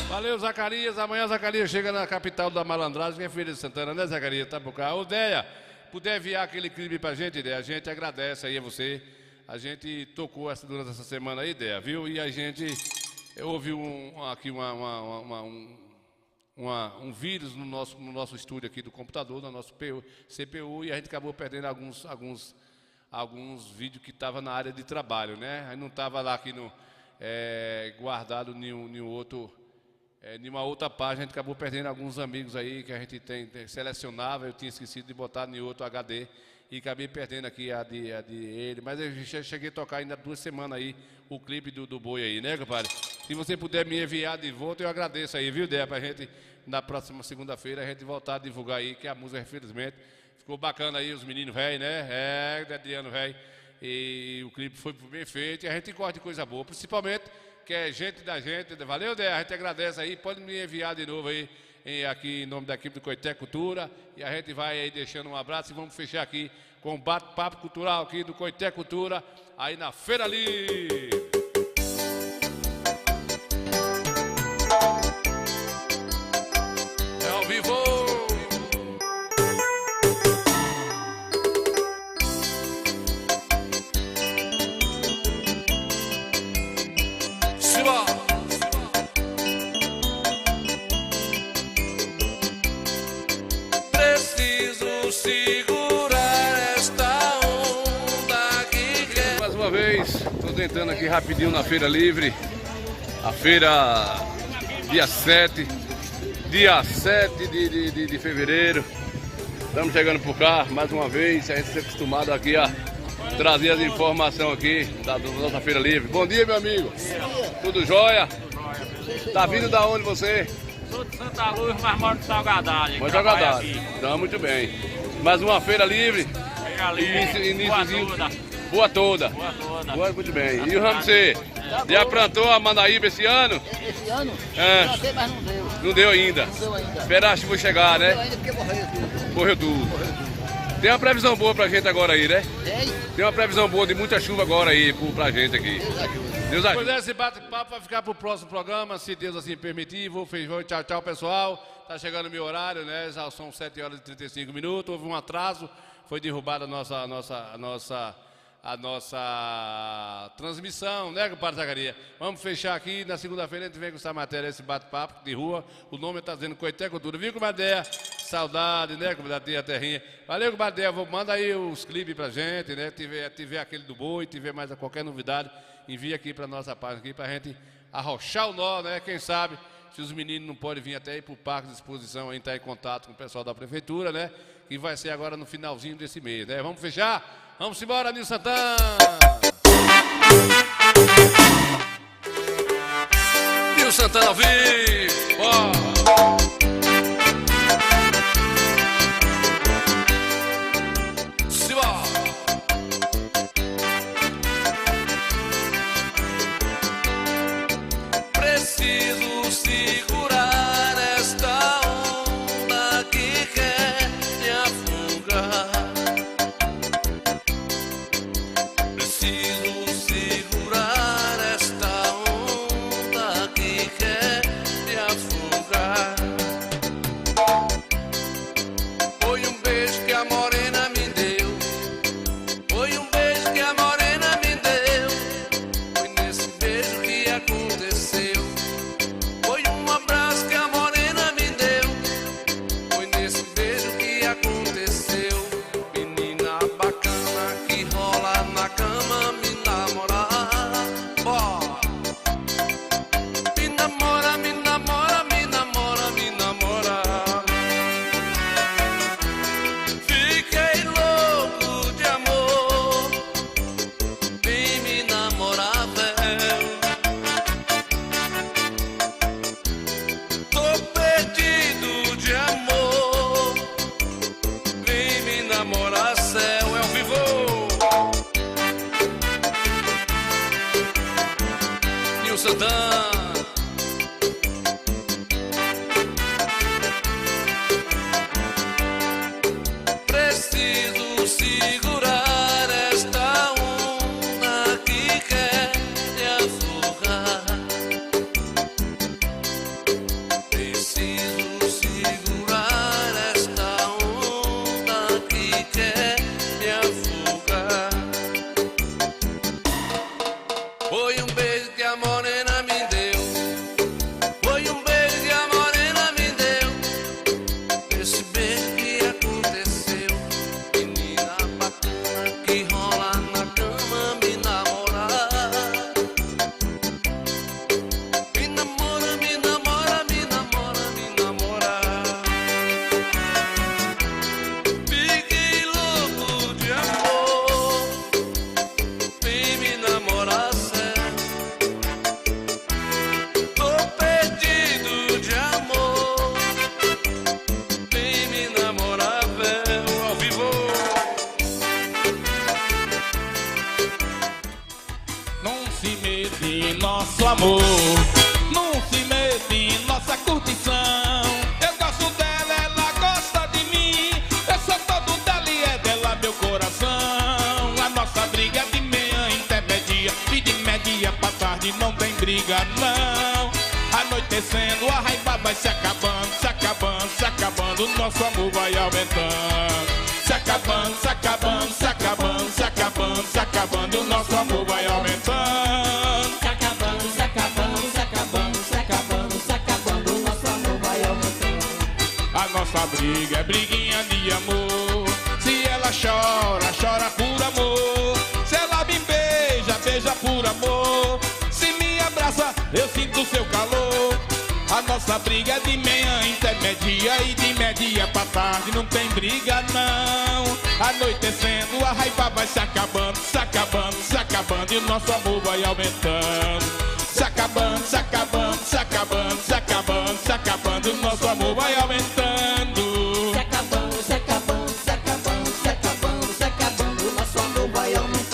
S1: Valeu, Zacarias. Amanhã Zacarias chega na capital da malandragem, que é Feira de Santana, né, Zacarias? Tá por cá. Ô, Déia, puder enviar aquele clipe pra gente, Déia, a gente agradece aí a você. A gente tocou durante essa semana aí, Déia, viu? E a gente ouviu aqui um vírus no nosso estúdio aqui do computador, no nosso CPU, e a gente acabou perdendo alguns vídeos que estavam na área de trabalho, né? Aí não estava lá aqui guardado nenhum outro... nenhuma outra página, a gente acabou perdendo alguns amigos aí que a gente selecionava, eu tinha esquecido de botar em outro HD e acabei perdendo aqui a de ele, mas eu cheguei a tocar ainda 2 semanas aí o clipe do boi aí, né, compadre? Se você puder me enviar de volta, eu agradeço aí, viu, Dé? Pra gente, na próxima segunda-feira, a gente voltar a divulgar aí, que a música, infelizmente, ficou bacana aí, os meninos velhos, né? Adriano velho, e o clipe foi bem feito, e a gente gosta de coisa boa, principalmente que é gente da gente. Valeu, Dé, a gente agradece aí. Pode me enviar de novo aí, aqui em nome da equipe do Coité Cultura. E a gente vai aí deixando um abraço e vamos fechar aqui com o bate-papo cultural aqui do Coité Cultura, aí na Feira Livre. É ao vivo. Siba.
S3: Preciso segurar esta onda que quer.
S2: Mais uma vez, estou tentando aqui rapidinho na Feira Livre. A feira dia 7 de fevereiro. Estamos chegando por cá mais uma vez. A gente está acostumado aqui a trazer as informações aqui da nossa Feira Livre. Bom dia, meu amigo. Tudo jóia? Tá vindo da onde você?
S13: Sou de Santa Luz, mas moro de Salgadalho.
S2: Moro de Salgadalho. Então, muito bem. Mais uma Feira Livre.
S13: Feira Livre.
S2: Boa toda. Muito bem. E o Ramsey? Já plantou a Manaíba esse ano?
S9: Esse ano?
S2: É.
S9: Plantei, mas não deu.
S2: Não deu ainda?
S9: Não deu ainda.
S2: Esperar a chuva chegar, né?
S9: Não deu ainda porque morreu tudo.
S2: Morreu tudo. Tem uma previsão boa pra gente agora aí, né? Tem uma previsão boa de muita chuva agora aí pra gente aqui. Deus ajuda.
S1: Pois é, esse bate-papo vai ficar pro próximo programa, se Deus assim permitir. Vou tchau, tchau, pessoal. Tá chegando o meu horário, né? Já são 7 horas e 35 minutos. Houve um atraso, foi derrubada a nossa transmissão, né, compadre Zacarias? Vamos fechar aqui, na segunda-feira a gente vem com essa matéria, esse bate-papo de rua. O nome está dizendo Coité Cultura. Viu, comadre? Saudade, né, comadre, a terrinha. Valeu, comadre. Manda aí os clipes pra gente, né? Tiver aquele do boi, tiver mais qualquer novidade, envia aqui pra nossa página aqui pra gente arrochar o nó, né? Quem sabe, se os meninos não podem vir até aí pro parque de exposição, a gente tá em contato com o pessoal da prefeitura, né? Que vai ser agora no finalzinho desse mês, né? Vamos fechar? Vamos embora, Nilson Santana!
S3: Nilson Santana ao vivo! Preciso segurar esta onda que quer me afogar. Preciso segurar esta onda que quer me afogar. Foi um beijo que a morena me deu. Foi um beijo que a morena me deu. Foi nesse beijo que aconteceu. Foi um
S14: briga não. Anoitecendo, a raiva vai se acabando, se acabando, se acabando, nosso amor vai aumentando. Se acabando, se acabando, se acabando, se acabando, se acabando, o nosso amor vai aumentando.
S15: Se acabando, se acabando, se acabando, se acabando, se acabando, o nosso amor vai aumentando.
S14: A nossa briga é briguinha de amor. Se ela chora, chora por amor. Se ela me beija, beija por amor. Se me abraça, eu sinto o seu calor. A nossa briga é de manhã intermedia e de média pra tarde não tem briga não. Anoitecendo, a raiva vai se acabando, se acabando, se acabando e o nosso amor vai aumentando. Se acabando, se acabando, se acabando, se acabando, se acabando, o nosso amor vai aumentando.
S15: Se acabando, se acabando, se acabando, se acabando, se acabando, o nosso amor vai aumentando.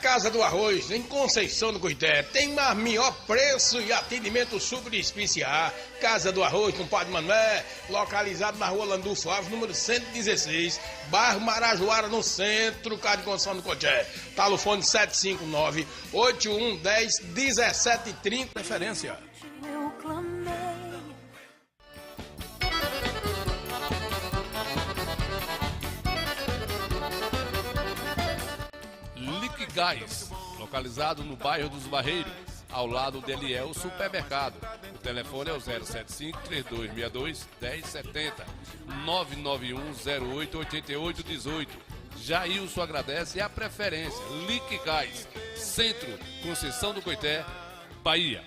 S6: Casa do Arroz, em Conceição do Coité, tem melhor preço e atendimento super especial. Casa do Arroz, com Padre Manuel, localizado na rua Landulfo Alves, número 116, bairro Marajoara, no centro, Casa de Conceição do Coité. Telefone 759-8110-1730. Referência.
S1: Gás, localizado no bairro dos Barreiros, ao lado do Eliel Supermercado. O telefone é o 075-3262-1070, 991-08-8818. Jailson agradece a preferência. Lique Gás, Centro, Conceição do Coité, Bahia.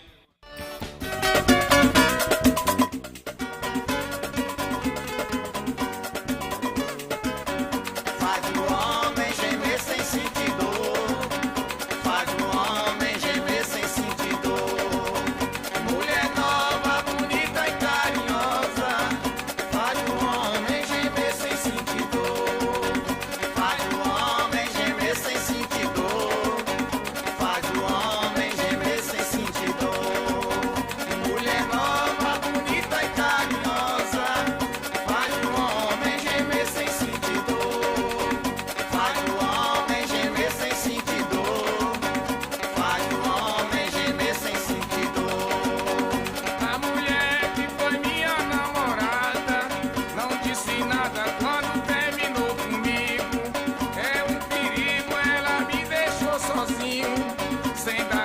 S14: Sem dar